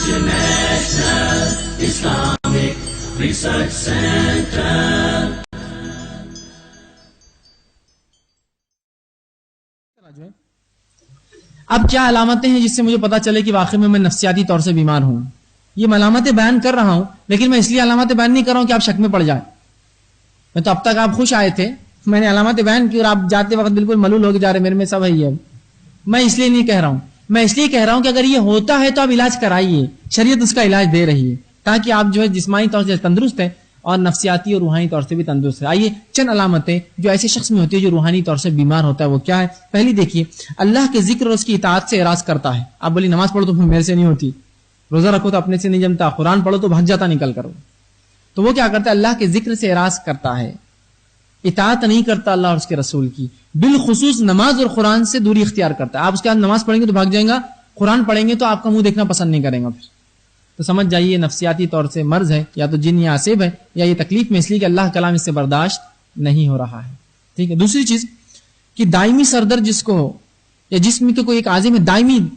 International Islamic Research Center. اب کیا علامتیں ہیں جس سے مجھے پتا چلے کہ واقعی میں نفسیاتی طور سے بیمار ہوں؟ یہ میں علامتیں بیان کر رہا ہوں، لیکن میں اس لیے علامتیں بیان نہیں کر رہا ہوں کہ آپ شک میں پڑ جائیں. میں تو اب تک آپ خوش آئے تھے، میں نے علامتیں بیان کی اور آپ جاتے وقت بالکل ملول ہو کے جا رہے میرے میں سب ہے یہ. میں اس لیے نہیں کہہ رہا ہوں، میں اس لیے کہہ رہا ہوں کہ اگر یہ ہوتا ہے تو آپ علاج کرائیے، شریعت اس کا علاج دے رہی ہے تاکہ آپ جو ہے جسمانی طور سے تندرست ہیں اور نفسیاتی اور روحانی طور سے بھی تندرست ہے. آئیے چند علامتیں جو ایسے شخص میں ہوتی ہے جو روحانی طور سے بیمار ہوتا ہے وہ کیا ہے. پہلی دیکھیے، اللہ کے ذکر اور اس کی اطاعت سے اعراض کرتا ہے. آپ بولی نماز پڑھو تو میرے سے نہیں ہوتی، روزہ رکھو تو اپنے سے نہیں جمتا، قرآن پڑھو تو بھگ جاتا نکل کرو. تو وہ کیا کرتا ہے؟ اللہ کے ذکر سے اعراض کرتا ہے، اطاعت نہیں کرتا اللہ اور اس کے رسول کی، بالخصوص نماز اور قرآن سے دوری اختیار کرتا ہے. آپ اس کے بعد نماز پڑھیں گے تو بھاگ جائیں گا، قرآن پڑھیں گے تو آپ کا منہ دیکھنا پسند نہیں کریں گا. پھر تو سمجھ جائیے نفسیاتی طور سے مرض ہے، یا تو جن یا عصیب ہے، یا یہ تکلیف میں اس لیے کہ اللہ کلام اس سے برداشت نہیں ہو رہا ہے. ٹھیک ہے. دوسری چیز کہ دائمی سردرد جس کو ہو، یا جسم کے کوئی ایک عازم میں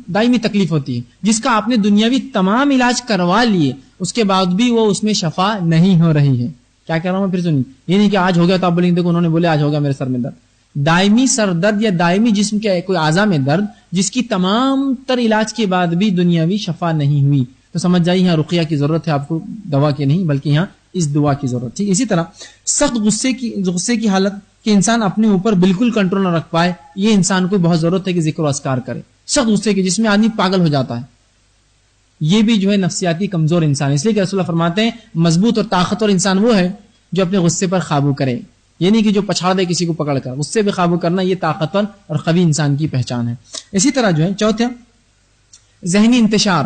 دائمی تکلیف ہوتی ہے، جس کا آپ نے دنیاوی تمام علاج کروا لیے، اس کے بعد بھی وہ اس میں شفا نہیں ہو رہی ہے. کیا کہہ رہا ہوں میں پھر سنیے. یہ نہیں کہ آج ہو گیا تو آپ بولیں دیکھو انہوں نے بولے آج ہو گیا میرے سر میں درد. دائمی سر درد یا دائمی جسم کے کوئی اعضاء میں درد جس کی تمام تر علاج کے بعد بھی دنیاوی شفا نہیں ہوئی، تو سمجھ جائیے یہاں رقیہ کی ضرورت ہے، آپ کو دوا کی نہیں بلکہ یہاں اس دعا کی ضرورت. ٹھیک. اسی طرح سخت غصے کی حالت کہ انسان اپنے اوپر بالکل کنٹرول نہ رکھ پائے، یہ انسان کو بہت ضرورت ہے کہ ذکر و اذکار کرے. سخت غصے کی جس میں آدمی پاگل ہو جاتا ہے، یہ بھی جو ہے نفسیاتی کمزور انسان. اس لیے کہ رسول اللہ فرماتے ہیں مضبوط اور طاقتور انسان وہ ہے جو اپنے غصے پر قابو کرے. یہ نہیں کہ جو پچھاڑ دے کسی کو پکڑ کر. غصے پہ قابو کرنا یہ طاقتور اور قوی انسان کی پہچان ہے. اسی طرح جو ہے چوتھا ذہنی انتشار.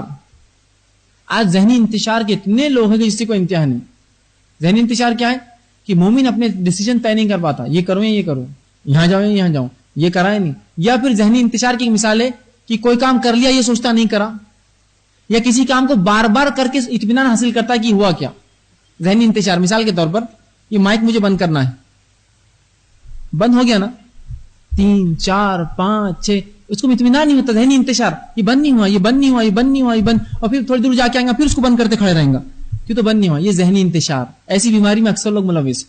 آج ذہنی انتشار کے اتنے لوگ ہیں کہ جس سے کوئی انتہا نہیں. ذہنی انتشار کیا ہے؟ کہ مومن اپنے ڈیسیجن طے نہیں کر پاتا، یہ کروں یا یہ کروں، یہاں جاؤں یا یہاں جاؤں، یہ کرائے نہیں. یا پھر ذہنی انتشار کی مثال ہے کہ کوئی کام کر لیا یہ سوچتا نہیں کرا، یا کسی کام کو بار بار کر کے اطمینان حاصل کرتا ہے کہ ہوا کیا. ذہنی انتشار مثال کے طور پر یہ مائک مجھے بند کرنا ہے، بند ہو گیا نا، 3 4 5 6، اس کو اطمینان نہیں ہوتا. ذہنی انتشار، یہ بند نہیں ہوا، یہ بند نہیں ہوا، یہ بند نہیں ہوا، یہ بند، اور پھر تھوڑی دور جا کے آئیں گا پھر اس کو بند کرتے کھڑے رہیں گا کیوں تو بند نہیں ہوا. یہ ذہنی انتشار. ایسی بیماری میں اکثر لوگ ملوث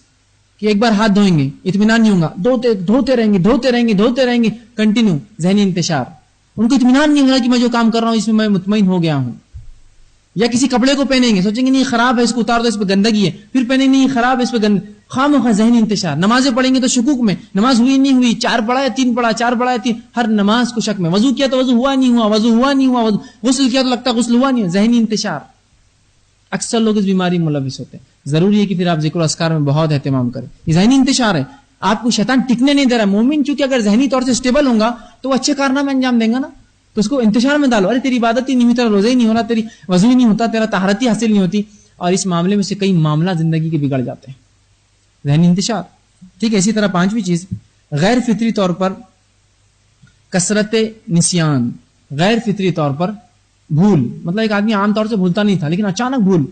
کہ ایک بار ہاتھ دھوئیں گے اطمینان نہیں ہوگا، دھوتے رہیں گے کنٹینیو. ذہنی انتشار. ان کو اطمینان نہیں ہوگا کہ میں جو کام کر رہا ہوں اس میں میں مطمئن ہو گیا ہوں. یا کسی کپڑے کو پہنیں گے سوچیں گے نہیں خراب ہے اس کو اتار دو، اس پہ گندگی ہے، پھر پہنیں نہیں خراب ہے اس پہ خواہ ذہنی انتشار. نمازیں پڑھیں گے تو شکوک میں، نماز ہوئی نہیں ہوئی، 4 پڑھا ہے 3 پڑھا، 4 پڑھا ہے 3، ہر نماز کو شک میں. وضو کیا تو وضو ہوا نہیں ہوا، وضو ہوا نہیں ہوا، غسل کیا تو لگتا غسل ہوا نہیں ہوا. ذہنی انتشار. اکثر لوگ اس بیماری میں ملوث ہوتے ہیں. ضروری ہے کہ پھر آپ ذکر و اذکار میں بہت اہتمام کریں. یہ ذہنی انتشار ہے، آپ کو شیطان ٹکنے نہیں دے رہا. مومن چونکہ اگر ذہنی طور سے اسٹیبل ہوگا تو وہ اچھے کارنامے انجام دیں گا نا. تو اس کو انتشار میں ڈالو، ارے تیری عبادت ہی نہیں ہوئی، تیرا روزہ ہی نہیں ہو رہا، تیری وضو ہی نہیں ہوتا، تیرا طہارت ہی حاصل نہیں ہوتی. اور اس معاملے میں سے کئی معاملہ زندگی کے بگڑ جاتے ہیں. ذہنی انتشار. ٹھیک ہے. اسی طرح 5ویں چیز غیر فطری طور پر کثرت نسیان. غیر فطری طور پر بھول، مطلب ایک آدمی عام طور سے بھولتا نہیں تھا لیکن اچانک بھول،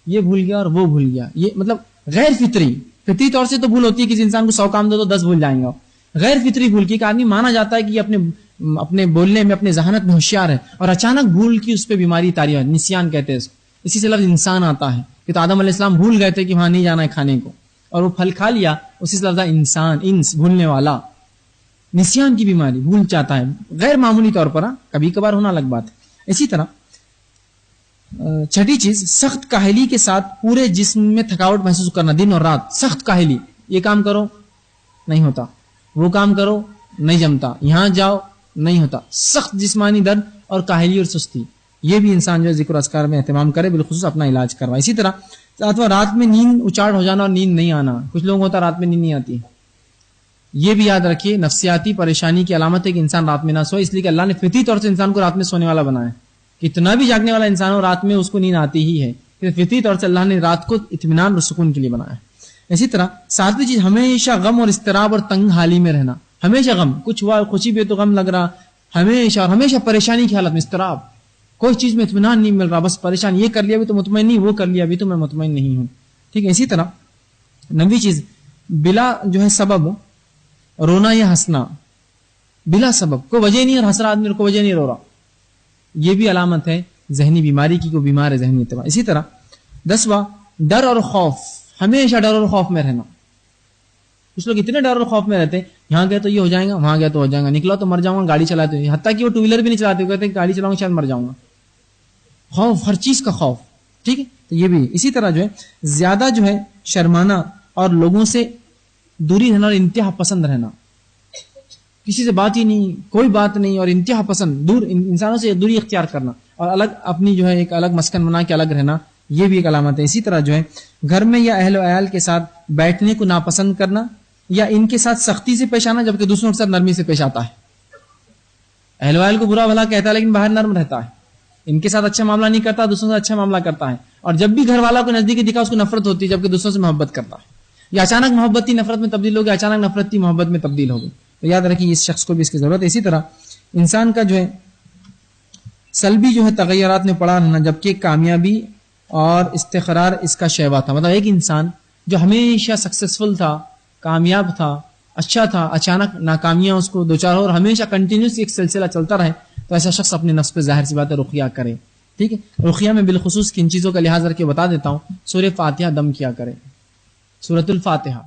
یہ بھول گیا اور وہ بھول گیا. یہ مطلب غیر فطری. فطری طور سے تو بھول ہوتی ہے کسی انسان کو 100 کام دو تو 10 بھول جائیں گا. غیر فطری بھول کی ایک آدمی مانا جاتا ہے کہ یہ اپنے بولنے میں اپنے ذہانت میں ہوشیار ہے اور اچانک بھول کی اس پہ بیماری طاری ہے. نسیان کہتے ہیں اس کو. اسی سے لفظ انسان آتا ہے کہ تو آدم علیہ السلام بھول گئے تھے کہ وہاں نہیں جانا ہے کھانے کو اور وہ پھل کھا لیا. اسی سے لفظ انسان، انس بھولنے والا. نسیان کی بیماری، بھول جاتا ہے غیر معمولی طور پر، کبھی کبھار ہونا الگ بات ہے. اسی طرح 6ٹھی چیز سخت کاہلی کے ساتھ پورے جسم میں تھکاوٹ محسوس کرنا دن اور رات. سخت کاہلی، یہ کام کرو نہیں ہوتا، وہ کام کرو نہیں جمتا، یہاں جاؤ نہیں ہوتا. سخت جسمانی درد اور کاہلی اور سستی. یہ بھی انسان جو ہے ذکر و اذکار میں اہتمام کرے، بالخصوص اپنا علاج کروائے. اسی طرح رات میں نیند اچاڑ ہو جانا اور نیند نہیں آنا. کچھ لوگوں کو ہوتا رات میں نیند نہیں آتی. یہ بھی یاد رکھیے نفسیاتی پریشانی کی علامت ہے کہ انسان رات میں نہ سوئے. اس لیے کہ اللہ نے فطری طور سے انسان کو رات میں سونے والا بنایا ہے. کتنا بھی جاگنے والا انسان ہو رات میں اس کو نیند آتی ہی ہے. فطری طور سے اللہ نے رات کو اطمینان اور سکون کے لیے بنایا ہے. اسی طرح 7ویں چیز ہمیشہ غم اور اضطراب اور تنگ حالی میں رہنا. ہمیشہ غم، کچھ ہوا خوشی پہ تو غم لگ رہا، ہمیشہ پریشانی کی حالت میں اضطراب، کوئی چیز میں اطمینان نہیں مل رہا، بس پریشان، یہ کر لیا بھی تو مطمئن نہیں، وہ کر لیا بھی تو میں مطمئن نہیں ہوں. ٹھیک ہے. اسی طرح 9ویں چیز بلا جو ہے سبب رونا یا ہنسنا. بلا سبب، کوئی وجہ نہیں اور ہنس رہا آدمی اور کوئی وجہ نہیں رو رہا. یہ بھی علامت ہے ذہنی بیماری کی، کوئی بیمار ہے ذہنی اعتبار. اسی طرح 10واں ڈر اور خوف، ہمیشہ ڈر اور خوف میں رہنا. کچھ لوگ اتنے ڈر اور خوف میں رہتے ہیں، یہاں گئے تو یہ ہو جائے گا، وہاں گیا تو ہو جائے گا، نکلا تو مر جاؤں گا، گاڑی چلاتے ہوئے، حتیٰ کہ وہ ٹو ویلر بھی نہیں چلاتے، کہتے ہیں گاڑی چلاؤں گا شاید مر جاؤں گا. خوف، ہر چیز کا خوف. ٹھیک ہے، تو یہ بھی. اسی طرح جو ہے زیادہ جو ہے شرمانا اور لوگوں سے دوری رہنا اور انتہا پسند رہنا، کسی سے بات ہی نہیں، کوئی بات نہیں، اور انتہا پسند، دور انسانوں سے دوری اختیار کرنا اور الگ اپنی جو ہے ایک الگ مسکن بنا کے الگ رہنا، یہ بھی ایک علامت ہے. اسی طرح جو ہے گھر میں یا اہل و عیال کے ساتھ بیٹھنے کو ناپسند کرنا یا ان کے ساتھ سختی سے پیش آنا جبکہ دوسروں کے ساتھ نرمی سے پیش آتا ہے. اہل و عیال کو برا بھلا کہتا ہے لیکن باہر نرم رہتا ہے، ان کے ساتھ اچھا معاملہ نہیں کرتا، دوسروں سے اچھا معاملہ کرتا ہے، اور جب بھی گھر والا کو نزدیکی دکھا اس کو نفرت ہوتی ہے جبکہ دوسروں سے محبت کرتا ہے. یا اچانک محبت تھی نفرت میں تبدیل ہو گئی، اچانک نفرت تھی محبت میں تبدیل ہو گئی. تو یاد رکھیے اس شخص کو بھی اس کی ضرورت ہے. اسی طرح انسان کا جو ہے سلبی جو ہے تغیرات میں پڑا رہنا جبکہ کامیابی اور استقرار اس کا شیوا تھا. مطلب ایک انسان جو ہمیشہ سکسیسفل تھا، کامیاب تھا، اچھا تھا، اچانک ناکامیاں اس کو دوچار ہو اور ہمیشہ کنٹینیوس ایک سلسلہ چلتا رہے، تو ایسا شخص اپنے نفس پہ ظاہر سی بات ہے رقیہ کرے. ٹھیک ہے، رقیہ میں بالخصوص کن چیزوں کا لحاظ رکھ کے بتا دیتا ہوں. سورہ فاتحہ دم کیا کرے، سورۃ الفاتحہ